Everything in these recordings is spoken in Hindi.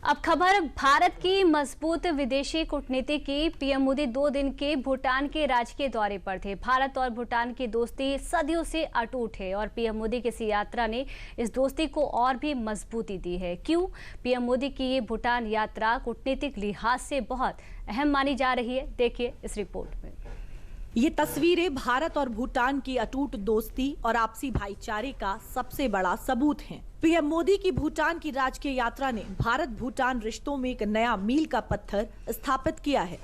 अब खबर भारत की मजबूत विदेशी कूटनीति की। पीएम मोदी 2 दिन के भूटान के राजकीय दौरे पर थे। भारत और भूटान की दोस्ती सदियों से अटूट है और पीएम मोदी की इस यात्रा ने इस दोस्ती को और भी मजबूती दी है। क्यों? पीएम मोदी की ये भूटान यात्रा कूटनीतिक लिहाज से बहुत अहम मानी जा रही है, देखिए इस रिपोर्ट में। ये तस्वीरें भारत और भूटान की अटूट दोस्ती और आपसी भाईचारे का सबसे बड़ा सबूत हैं। पीएम मोदी की भूटान की राजकीय यात्रा ने भारत भूटान रिश्तों में एक नया मील का पत्थर स्थापित किया है।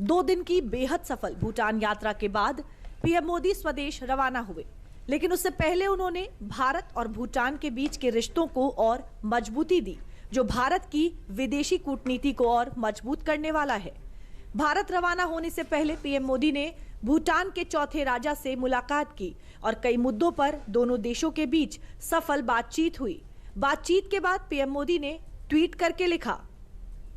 2 दिन की बेहद सफल भूटान यात्रा के बाद पीएम मोदी स्वदेश रवाना हुए, लेकिन उससे पहले उन्होंने भारत और भूटान के बीच के रिश्तों को और मजबूती दी, जो भारत की विदेशी कूटनीति को और मजबूत करने वाला है। भारत रवाना होने से पहले पीएम मोदी ने भूटान के चौथे राजा से मुलाकात की और कई मुद्दों पर दोनों देशों के बीच सफल बातचीत हुई। बातचीत के बाद पीएम मोदी ने ट्वीट करके लिखा,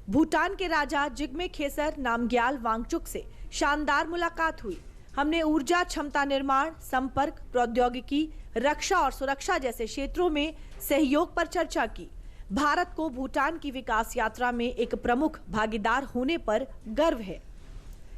भूटान के राजा जिग्मे खेसर नामग्याल वांगचुक से शानदार मुलाकात हुई। हमने ऊर्जा क्षमता निर्माण, संपर्क, प्रौद्योगिकी, रक्षा और सुरक्षा जैसे क्षेत्रों में सहयोग पर चर्चा की। भारत को भूटान की विकास यात्रा में एक प्रमुख भागीदार होने पर गर्व है।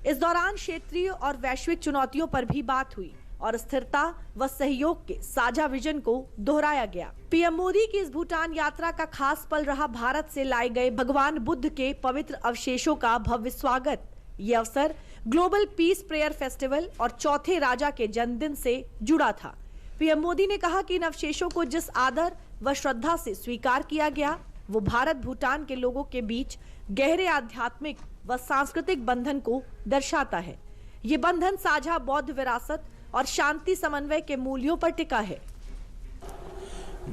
इस दौरान क्षेत्रीय और वैश्विक चुनौतियों पर भी बात हुई और स्थिरता व सहयोग के साझा विजन को दोहराया गया। पीएम मोदी की इस भूटान यात्रा का खास पल रहा भारत से लाए गए भगवान बुद्ध के पवित्र अवशेषों का भव्य स्वागत। ये अवसर ग्लोबल पीस प्रेयर फेस्टिवल और चौथे राजा के जन्मदिन से जुड़ा था। पीएम मोदी ने कहा कि इन अवशेषों को जिस आदर व श्रद्धा से स्वीकार किया गया, वो भारत भूटान के लोगों के बीच गहरे आध्यात्मिक व सांस्कृतिक बंधन को दर्शाता है। ये बंधन साझा बौद्ध विरासत और शांति समन्वय के मूल्यों पर टिका है।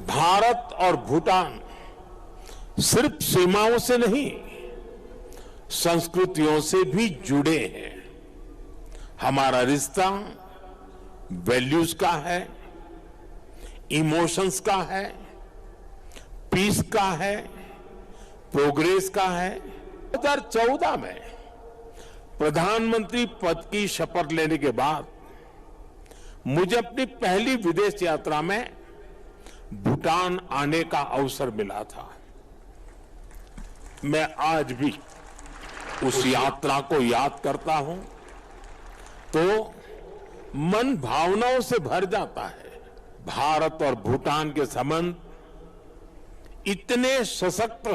भारत और भूटान सिर्फ सीमाओं से नहीं, संस्कृतियों से भी जुड़े हैं। हमारा रिश्ता वैल्यूज का है, इमोशंस का है, पीस का है, प्रोग्रेस का है। 2014 में प्रधानमंत्री पद की शपथ लेने के बाद मुझे अपनी पहली विदेश यात्रा में भूटान आने का अवसर मिला था। मैं आज भी उस यात्रा को याद करता हूं तो मन भावनाओं से भर जाता है। भारत और भूटान के संबंध इतने सशक्त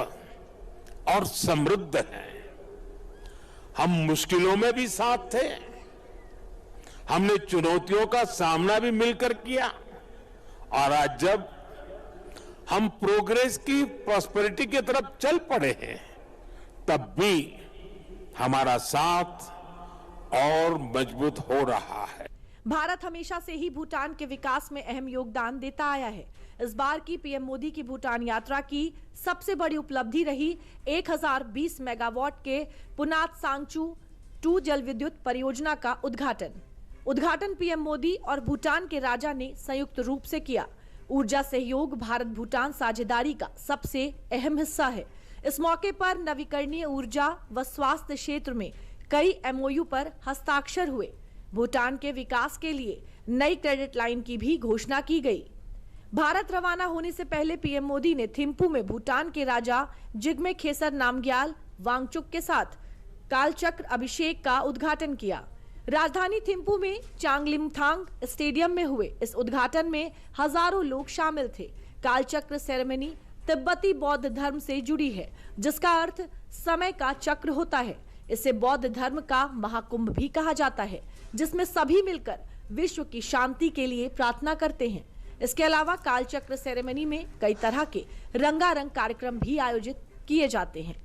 और समृद्ध हैं। हम मुश्किलों में भी साथ थे, हमने चुनौतियों का सामना भी मिलकर किया और आज जब हम प्रोग्रेस की प्रॉस्पेरिटी की तरफ चल पड़े हैं, तब भी हमारा साथ और मजबूत हो रहा है। भारत हमेशा से ही भूटान के विकास में अहम योगदान देता आया है। इस बार की पीएम मोदी की भूटान यात्रा की सबसे बड़ी उपलब्धि रही 1020 मेगावाट के पुनात सांगचू 2 जल विद्युत परियोजना का उद्घाटन पीएम मोदी और भूटान के राजा ने संयुक्त रूप से किया। ऊर्जा सहयोग भारत भूटान साझेदारी का सबसे अहम हिस्सा है। इस मौके पर नवीकरणीय ऊर्जा व स्वास्थ्य क्षेत्र में कई MOU पर हस्ताक्षर हुए। भूटान के विकास के लिए नई क्रेडिट लाइन की भी घोषणा की गई। भारत रवाना होने से पहले पीएम मोदी ने थिम्पू में भूटान के राजा जिग्मे खेसर नामग्याल वांगचुक के साथ कालचक्र अभिषेक का उद्घाटन किया। राजधानी थिम्पू में चांगलिमथांग स्टेडियम में हुए इस उद्घाटन में हजारों लोग शामिल थे। कालचक्र सेरेमनी तिब्बती बौद्ध धर्म से जुड़ी है, जिसका अर्थ समय का चक्र होता है। इसे बौद्ध धर्म का महाकुंभ भी कहा जाता है, जिसमें सभी मिलकर विश्व की शांति के लिए प्रार्थना करते हैं। इसके अलावा कालचक्र सेरेमनी में कई तरह के रंगारंग कार्यक्रम भी आयोजित किए जाते हैं।